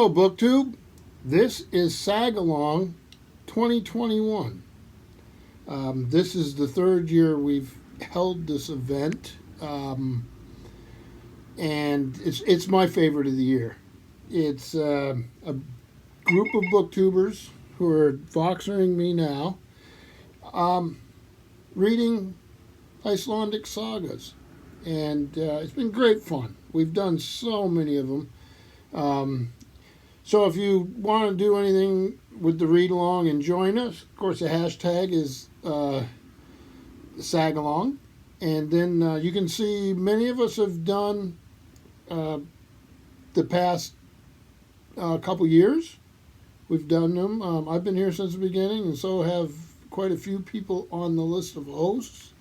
Hello, BookTube. This is Sagalong 2021. This is the third year we've held this event, and it's my favorite of the year. It's a group of booktubers who are voxering me now, reading Icelandic sagas, and it's been great fun. We've done so many of them. So if you want to do anything with the read along and join us, of course the hashtag is Sagalong, and then you can see many of us have done the past couple years. We've done them. I've been here since the beginning, and so have quite a few people on the list of hosts.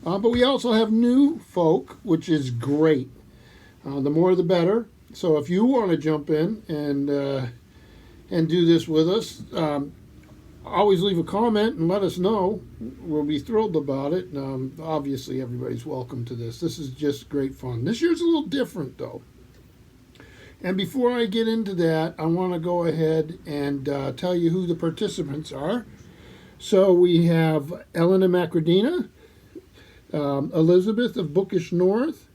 But we also have new folk, which is great. The more the better. So if you want to jump in and do this with us, always leave a comment and let us know. We'll be thrilled about it. Obviously, everybody's welcome to this. This is just great fun. This year's a little different, though. And before I get into that, I want to go ahead and tell you who the participants are. So we have Elena Macrodina, Elizabeth of Bookish North,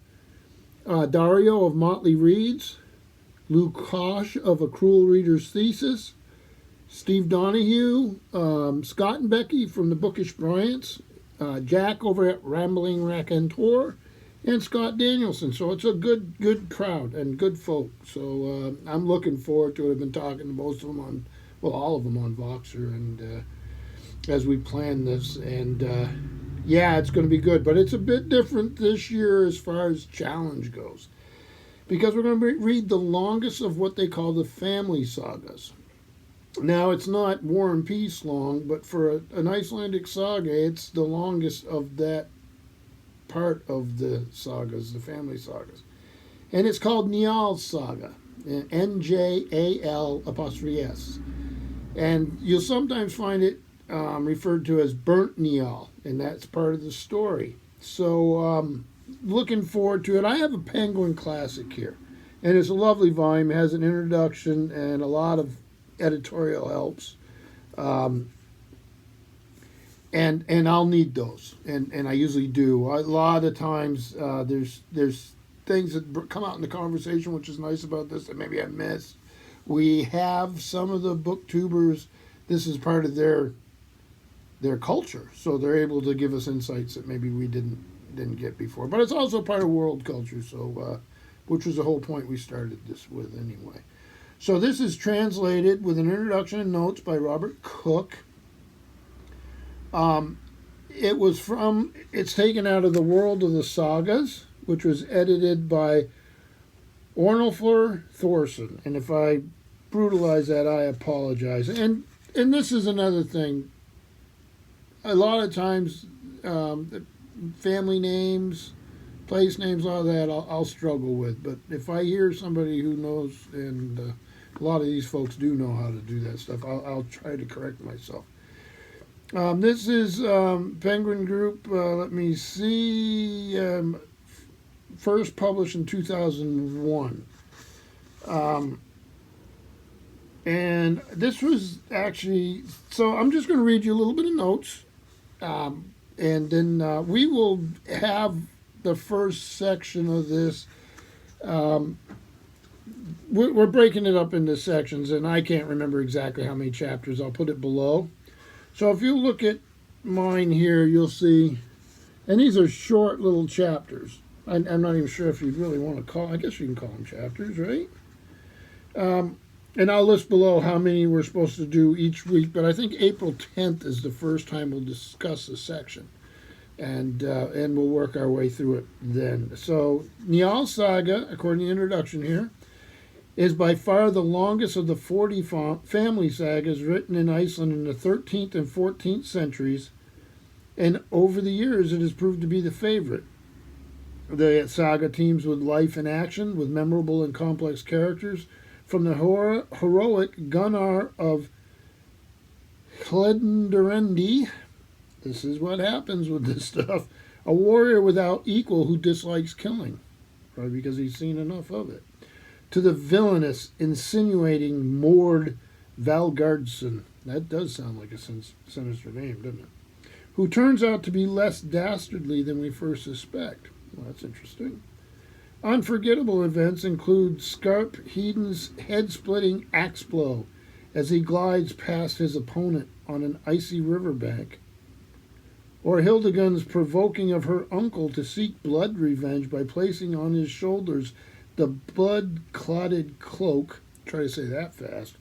Dario of Motley Reads, Lou Kosh of A Cruel Reader's Thesis, Steve Donahue, Scott and Becky from the Bookish Bryants, Jack over at Rambling Raconteur, and Scott Danielson. So it's a good crowd and good folk. So I'm looking forward to it. I've been talking to most of them all of them on Voxer, and as we plan this, and yeah, it's going to be good. But it's a bit different this year as far as challenge goes, because we're going to read the longest of what they call the family sagas. Now, it's not War and Peace long, but for an Icelandic saga, it's the longest of that part of the sagas, the family sagas. And it's called Njal's Saga, Njal''. And you'll sometimes find it referred to as Burnt Njal, and that's part of the story. So looking forward to it. I have a Penguin Classic here, and it's a lovely volume. It has an introduction and a lot of editorial helps, and I'll need those, and I usually do. A lot of times there's things that come out in the conversation, which is nice about this, that maybe I missed. We have some of the booktubers, this is part of their culture, so they're able to give us insights that maybe we didn't get before. But it's also part of world culture, so which was the whole point we started this with anyway. So this is translated with an introduction and notes by Robert Cook. It's taken out of the World of the Sagas, which was edited by Ornulfur Thorson. And if I brutalize that, I apologize. And this is another thing. A lot of times, family names, place names, all that, I'll struggle with. But if I hear somebody who knows, and a lot of these folks do know how to do that stuff, I'll try to correct myself. This is Penguin Group, let me see, first published in 2001. And this was actually, so I'm just going to read you a little bit of notes, and then we will have the first section of this. We're breaking it up into sections, and I can't remember exactly how many chapters. I'll put it below. So if you look at mine here, you'll see, and these are short little chapters. I'm not even sure if you'd really want to call, I guess you can call them chapters, right? And I'll list below how many we're supposed to do each week, but I think April 10th is the first time we'll discuss the section, and we'll work our way through it then. So Njal's Saga, according to the introduction here, is by far the longest of the 40 family sagas written in Iceland in the 13th and 14th centuries, and over the years it has proved to be the favorite. The saga teems with life and action, with memorable and complex characters, from the heroic Gunnar of Hledurendi. This is what happens with this stuff. A warrior without equal who dislikes killing, probably because he's seen enough of it, to the villainous, insinuating Mord Valgardson. That does sound like a sinister name, doesn't it? Who turns out to be less dastardly than we first suspect. Well, that's interesting. Unforgettable events include Scarp Heaton's head-splitting axe blow as he glides past his opponent on an icy riverbank, or Hildegund's provoking of her uncle to seek blood revenge by placing on his shoulders the blood-clotted cloak, try to say that fast,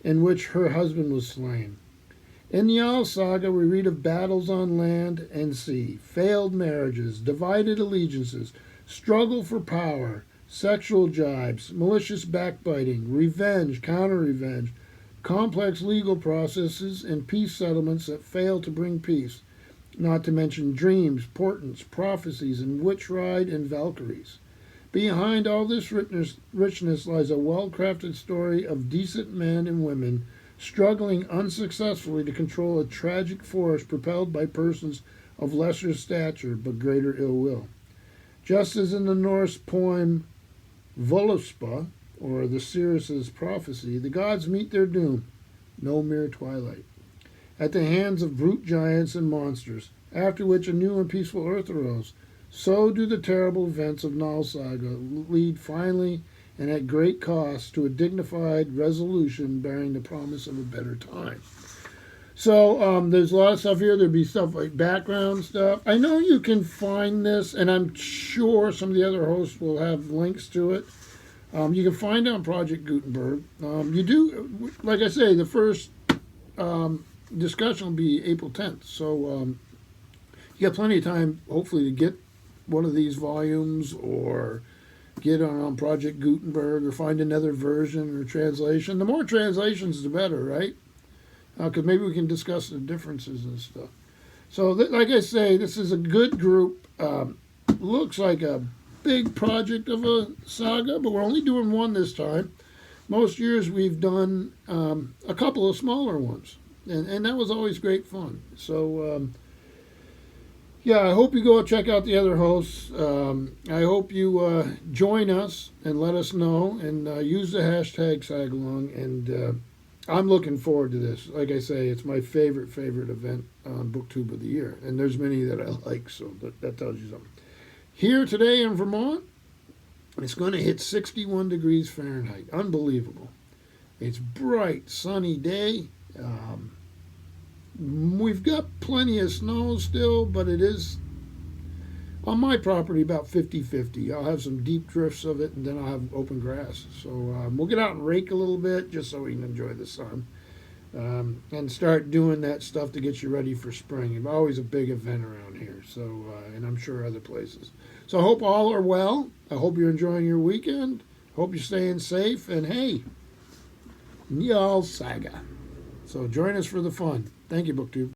in which her husband was slain. In the Njal Saga, we read of battles on land and sea, failed marriages, divided allegiances, struggle for power, sexual jibes, malicious backbiting, revenge, counter-revenge, complex legal processes, and peace settlements that fail to bring peace, not to mention dreams, portents, prophecies, and witch ride and Valkyries. Behind all this richness lies a well-crafted story of decent men and women struggling unsuccessfully to control a tragic force propelled by persons of lesser stature but greater ill will. Just as in the Norse poem Voluspa, or the Seeress's prophecy, the gods meet their doom, no mere twilight, at the hands of brute giants and monsters, after which a new and peaceful earth arose. So do the terrible events of Njal Saga lead finally and at great cost to a dignified resolution bearing the promise of a better time. So there's a lot of stuff here. There'd be stuff like background stuff. I know you can find this, and I'm sure some of the other hosts will have links to it. You can find it on Project Gutenberg. You do, like I say, the first discussion will be April 10th. So you got plenty of time, hopefully, to get one of these volumes or get on Project Gutenberg or find another version or translation. The more translations, the better, right? Because maybe we can discuss the differences and stuff. So, like I say, this is a good group. Looks like a big project of a saga, but we're only doing one this time. Most years we've done a couple of smaller ones, and that was always great fun. So, yeah, I hope you go check out the other hosts. I hope you join us and let us know, and use the hashtag Sagalong. And I'm looking forward to this. Like I say, it's my favorite event on BookTube of the year, and there's many that I like, so that tells you something. Here today in Vermont, it's going to hit 61 degrees Fahrenheit. Unbelievable. It's bright, sunny day. We've got plenty of snow still, but it is, on my property, about 50-50. I'll have some deep drifts of it, and then I'll have open grass. So we'll get out and rake a little bit just so we can enjoy the sun. And start doing that stuff to get you ready for spring. It's always a big event around here, so and I'm sure other places. So I hope all are well. I hope you're enjoying your weekend. Hope you're staying safe. And hey, Njal Saga. So join us for the fun. Thank you, BookTube.